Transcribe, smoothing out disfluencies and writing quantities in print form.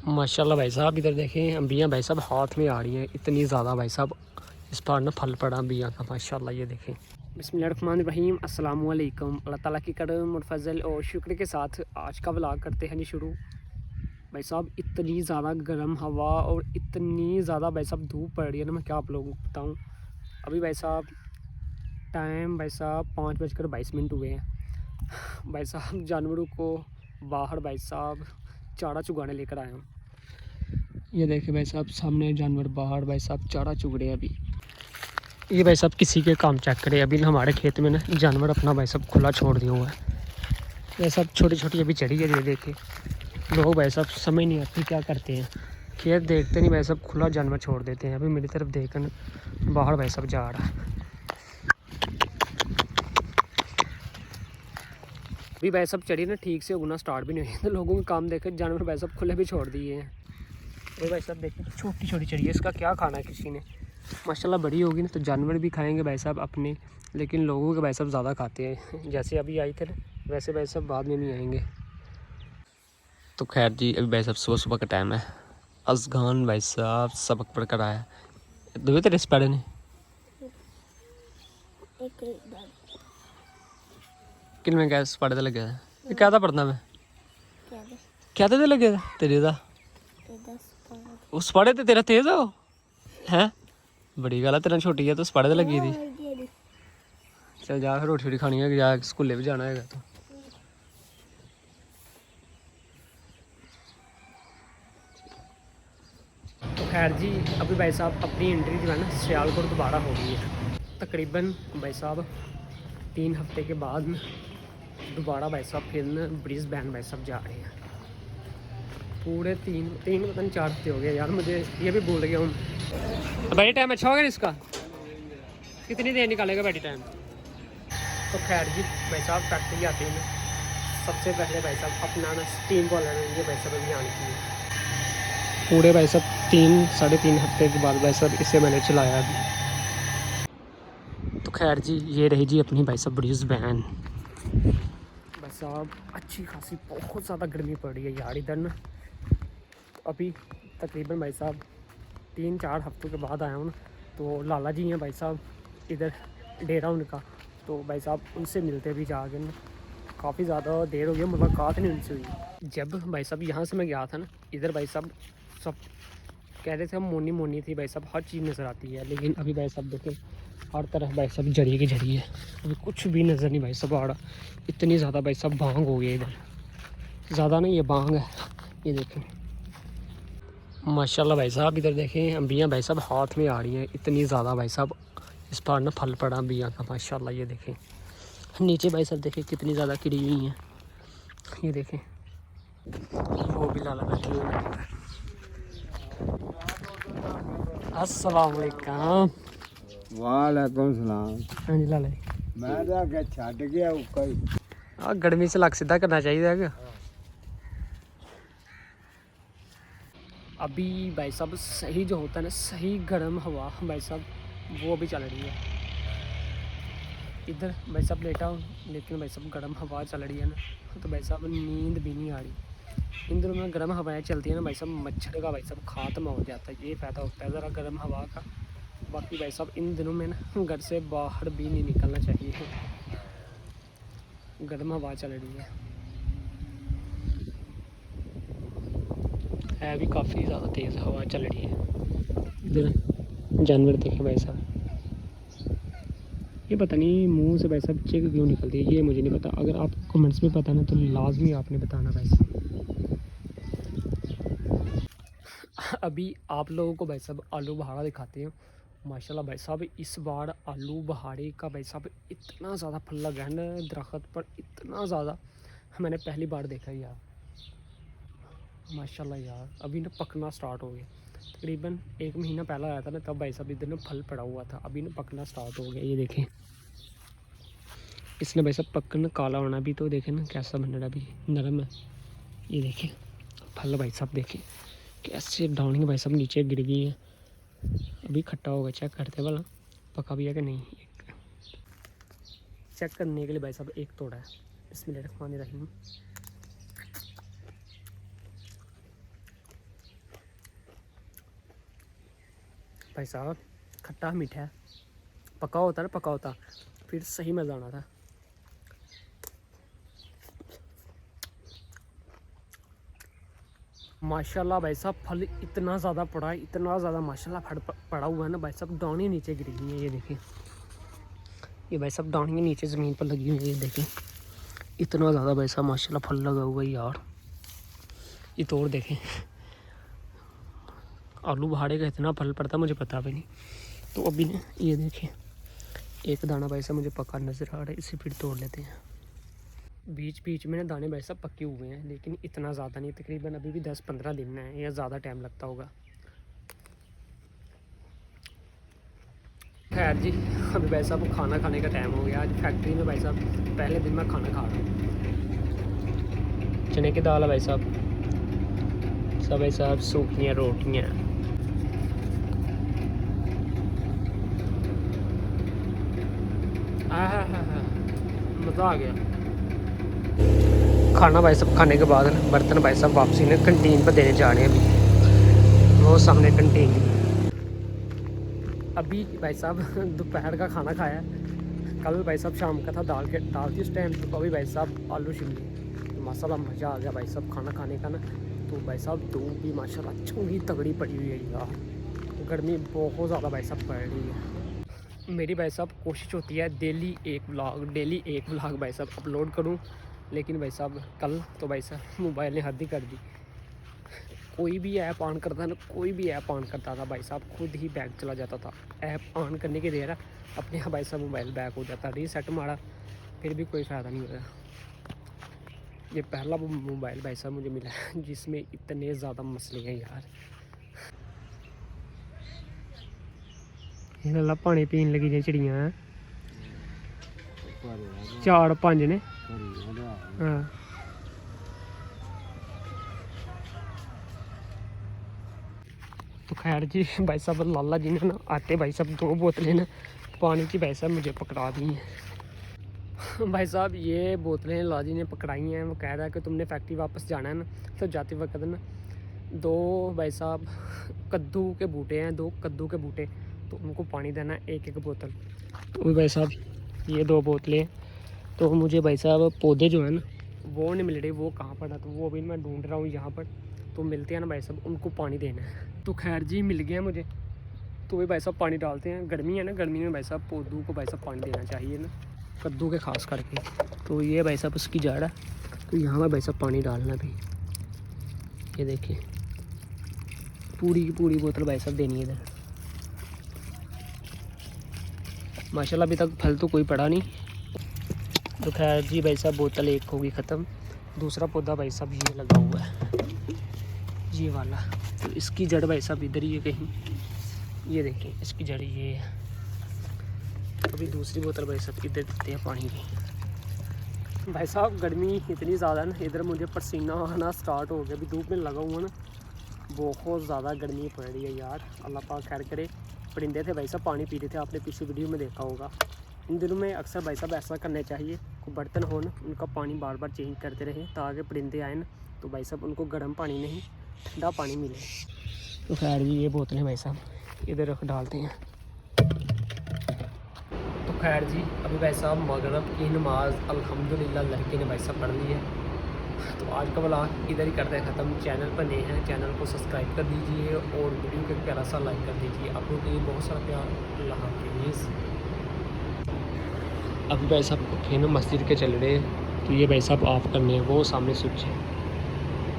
माशाल्लाह भाई साहब, इधर देखें अम्बियाँ भाई साहब हाथ में आ रही हैं, इतनी ज़्यादा भाई साहब इस बार ना फल पड़ा अम्बियाँ का माशाल्लाह। ये देखें। बिस्मिल्लाहिर्रहमानिर्रहीम, अस्सलाम वालेकुम। अल्लाह ताला की करम और फजल और शुक्र के साथ आज का व्लॉग करते हैं जी शुरू। भाई साहब इतनी ज़्यादा गर्म हवा और इतनी ज़्यादा भाई साहब धूप पड़ रही है ना, मैं क्या आप लोगों को बताऊँ। अभी भाई साहब टाइम भाई साहब 5:22 हुए हैं। भाई साहब जानवरों को बाहर भाई साहब चारा चुगाने लेकर आया हूँ। ये देखिए भाई साहब सामने जानवर बाहर भाई साहब चारा चुग रहे हैं अभी। ये भाई साहब किसी के काम चेक करे, अभी ना हमारे खेत में ना जानवर अपना भाई साहब खुला छोड़ दिया हुआ है। ये सब छोटी छोटी अभी चढ़ी है। ये देखे लोग भाई साहब समझ नहीं आती क्या करते हैं, खेत देखते नहीं भाई साहब खुला जानवर छोड़ देते हैं। अभी मेरी तरफ देखकर बाहर भाई साहब जा रहा है। अभी भाई साहब चढ़ी ना ठीक से उगना स्टार्ट भी नहीं हुई, तो लोगों के काम देखे जानवर भाई साहब खुले भी छोड़ दिए हैं। ये भाई साहब देखिए छोटी छोटी चढ़ी है, इसका क्या खाना है किसी ने। माशाल्लाह बड़ी होगी ना तो जानवर भी खाएंगे भाई साहब अपने, लेकिन लोगों के भाई साहब ज़्यादा खाते हैं। जैसे अभी आई थे ना वैसे भाई साहब बाद में नहीं आएंगे। तो खैर जी अभी भाई साहब सुबह सुबह का टाइम है। अज़गान भाई साहब सबक पढ़ कर आया। दो तेरे इस पढ़े ने किन में क्या पढ़े तो लगे था क्या था पढ़ना मैं क्या तो लगे था तेरे था उस पढ़े तो तेरा तेज हो हैं। बड़ी गल है, तेरा छोटी है तो उस पढ़े तो लगी थी। चल जा फिर रोटी खानी है, जा स्कूले भी जाना है तो। खैर जी अभी भाई साहब अपनी एंट्री जो है ना सियालकोट दोबारा हो गई है। तकरीबन भाई साहब 3 हफ्ते के बाद दोबारा भाई साहब फिर ना ब्रिस्बेन भाई साहब जा रहे हैं। पूरे तीन पता नहीं 4 हफ्ते हो गए यार, मुझे ये भी भूल गया हूँ। बैठी टाइम अच्छा होगा इसका, कितनी देर निकालेगा बैठी टाइम। तो खैर जी भाई साहब फैक्ट्री आते हैं सबसे पहले भाई साहब अपना ना स्टीम बॉयलर ये भाई साहब अभी आने की है। पूरे भाई साहब 3-3.5 हफ्ते के बाद भाई साहब इसे मैंने चलाया अभी। तो खैर जी ये रही जी अपनी भाई साहब ब्रिस्बेन। भाई साहब अच्छी खासी बहुत ज़्यादा गर्मी पड़ रही है यार इधर ना। अभी तकरीबन भाई साहब 3-4 हफ्तों के बाद आया हूँ ना, तो लाला जी हैं भाई साहब इधर डेरा उनका, तो भाई साहब उनसे मिलते भी जाके ना काफ़ी ज़्यादा देर हो गई, मुलाकात नहीं उनसे हुई। जब भाई साहब यहाँ से मैं गया था ना इधर भाई साहब सब कह रहे थे हम मोनी मोनी थी भाई साहब, हर चीज़ नज़र आती है, लेकिन अभी भाई साहब देखें हर तरफ भाई साहब जरिए की जरिए है, अभी कुछ भी नज़र नहीं भाई साहब आ रहा। इतनी ज़्यादा भाई साहब भांग हो गई इधर, ज़्यादा नहीं ये भांग है। ये देखें माशाल्लाह भाई साहब, इधर देखें अम्बियाँ भाई साहब हाथ में आ रही हैं, इतनी ज़्यादा भाई साहब इस बार ना फल पड़ा अम्बियाँ का माशाल्लाह। ये देखें नीचे भाई साहब देखें कितनी ज़्यादा गिरी हुई हैं। ये देखें वो भी लाला बैठी हुई है। अस्सलाम वालेकुम। वालेकुम सलाम। हाँ जी लाला मैं तो आगे छड़ गया ऊपर। गर्मी से लग सीधा करना चाहिए है। अभी भाई साहब सही जो होता है ना सही गर्म हवा भाई साहब वो अभी चल रही है इधर भाई साहब लेटा हूँ, लेकिन भाई साहब गर्म हवा चल रही है ना, तो भाई साहब नींद भी नहीं आ रही। इन दिनों में गर्म हवाएं चलती है ना भाई साहब मच्छर का भाई साहब खात्मा हो जाता है, ये फ़ायदा होता है ज़रा गर्म हवा का। बाकी भाई साहब इन दिनों में ना घर से बाहर भी नहीं निकलना चाहिए, गर्म हवा चल रही है भी काफ़ी ज़्यादा तेज़ हवा चल रही है। इधर जानवर देखे भाई साहब, ये पता नहीं मुंह से भाई साहब चीख क्यों निकलती है ये मुझे नहीं पता। अगर आपको कमेंट्स में पता ना तो लाजमी आपने बताना भाई साहब। अभी आप लोगों को भाई साहब आलू बहारा दिखाते हैं। माशाल्लाह भाई साहब इस बार आलू बहारे का भाई साहब इतना ज़्यादा फल लगा है ना दरख्त पर, इतना ज़्यादा मैंने पहली बार देखा यार। माशाल्लाह यार अभी ना पकना स्टार्ट हो गया, तकरीबन 1 महीना पहला आया था ना तब भाई साहब इधर ना फल पड़ा हुआ था, अभी ना पकना स्टार्ट हो गया। ये देखें इसने भाई साहब पकना काला होना भी, तो देखें ना कैसा बन रहा है अभी नरम है। ये देखें फल भाई साहब देखें कैसे डाउनिंग भाई साहब नीचे गिर गई है। अभी खट्टा होगा, चेक करते वाला पका भी है कि नहीं। चेक करने के लिए भाई साहब एक तोड़ा है। बिस्मिल्लाहिर्रहमानिर्रहीम। भाई साहब खट्टा मीठा पका होता ना, पका होता फिर सही मज़ा आना था। माशाल्लाह भाई साहब फल इतना ज़्यादा पड़ा है, इतना ज़्यादा माशाल्लाह फल पड़ा हुआ है ना भाई साहब, दाने नीचे गिरी हुई हैं। ये देखिए, ये भाई साहब दाने नीचे ज़मीन पर लगी हुई है। ये देखिए इतना ज़्यादा भाई साहब माशाल्लाह फल लगा हुआ है यार। ये तोड़ देखें, आलू बुखारे का इतना फल पड़ता मुझे पता भी नहीं। तो अभी ना ये देखें एक दाना भाई साहब मुझे पका नज़र आ रहा है, इसे फिर तोड़ लेते हैं। बीच बीच में ना दाने भाई साहब पके हुए हैं, लेकिन इतना ज़्यादा नहीं, तकरीबन अभी भी 10-15 दिन है या ज़्यादा टाइम लगता होगा। खैर जी, अभी भाई साहब खाना खाने का टाइम हो गया। आज फैक्ट्री में भाई साहब पहले दिन मैं खाना खा रहा हूँ। चने की दाल है भाई साहब, सब भाई साहब सूखियाँ रोटियाँ। हाँ, मज़ा आ गया। खाना भाई साहब खाने के बाद बर्तन भाई साहब वापसी ने कंटीन पर देने जा रहे हैं। अभी वो सामने कंटीन, अभी भाई साहब दोपहर का खाना खाया। कल भाई साहब शाम का था दाल थी उस टाइम, तो अभी भाई साहब आलू शिमली, तो माशाल्लाह मज़ा आ गया भाई साहब खाना खाने का ना। तो भाई साहब धूप भी माशाल्लाह चंगी तगड़ी पड़ी हुई है यार, गर्मी बहुत ज़्यादा भाई साहब पड़ रही है। मेरी भाई साहब कोशिश होती है डेली एक व्लॉग भाई साहब अपलोड करूं, लेकिन भाई साहब कल तो भाई साहब मोबाइल ने हद ही कर दी। कोई भी ऐप ऑन करता ना, कोई भी ऐप ऑन करता था भाई साहब खुद ही बैक चला जाता था। ऐप ऑन करने के देर अपने यहाँ भाई साहब मोबाइल बैक हो जाता, रीसेट मारा फिर भी कोई फ़ायदा नहीं हुआ। ये पहला मोबाइल भाई साहब मुझे मिला है जिसमें इतने ज़्यादा मसले हैं यार। इन्हें पानी पीन लगी जी चिड़ियाँ 4-5 ने। हाँ तो खैर जी भाई साहब लाला जी ने ना आते भाई साहब 2 बोतलें ना पानी की भाई साहब मुझे पकड़ा दी हैं। भाई साहब ये बोतलें लाला जी ने पकड़ाई हैं। वो कह रहा है कि तुमने फैक्ट्री वापस जाना है ना, तो जाते वक्त ना 2 भाई साहब कद्दू के बूटे हैं, 2 कद्दू के बूटे, तो उनको पानी देना 1-1 बोतल। तो भाई साहब ये 2 बोतलें, तो मुझे भाई साहब पौधे जो है ना वो नहीं मिल रहे, वो कहाँ पर है, तो वो अभी मैं ढूंढ रहा हूँ यहाँ पर। तो मिलते हैं ना भाई साहब, उनको पानी देना है। तो खैर जी मिल गया मुझे, तो वही भाई साहब पानी डालते हैं। गर्मी है ना, गर्मी में भाई साहब पौधों को भाई साहब पानी देना चाहिए ना, कद्दू के खास करके। तो ये भाई साहब उसकी जड़ है, तो यहाँ पर भाई साहब पानी डालना भी। ये देखिए पूरी की पूरी बोतल भाई साहब देनी है इधर। माशाल्लाह अभी तक फल तो कोई पड़ा नहीं। तो खैर जी भाई साहब बोतल 1 होगी ख़त्म। दूसरा पौधा भाई साहब ये लगा हुआ है, ये वाला, तो इसकी जड़ भाई साहब इधर ही है कहीं। ये देखिए इसकी जड़ ये है। अभी दूसरी बोतल भाई साहब इधर देते हैं पानी की। भाई साहब गर्मी इतनी ज़्यादा ना, इधर मुझे पसीना आना स्टार्ट हो गया। अभी धूप में लगा हुआ ना, बहुत ज़्यादा गर्मी पड़ रही है यार। अल्लाह पाक खैर करे। परिंदे थे भाई साहब पानी पी रहे थे, आपने पिछली वीडियो में देखा होगा। इन दिनों में अक्सर भाई साहब ऐसा करना चाहिए, कोई बर्तन हो ना उनका पानी बार बार चेंज करते रहें, ताकि परिंदे आए ना तो भाई साहब उनको गर्म पानी नहीं ठंडा पानी मिले। तो खैर जी ये बोतलें भाई साहब इधर रख डालते हैं। तो खैर जी अभी भाई साहब मगरिब की नमाज अल्हम्दुलिल्लाह लड़के ने भाई साहब पढ़ ली है। तो आज का व्लॉग इधर ही करते हैं ख़त्म। चैनल पर नए हैं, चैनल को सब्सक्राइब कर दीजिए और वीडियो को प्यारा सा लाइक कर दीजिए। आप लोगों के लिए बहुत सारा प्यार। अल्लाह हाफिज़। अभी भाई साहब फिर मस्जिद के चल रहे हैं, तो ये भाई साहब ऑफ़ करने हैं, वो सामने स्विच है।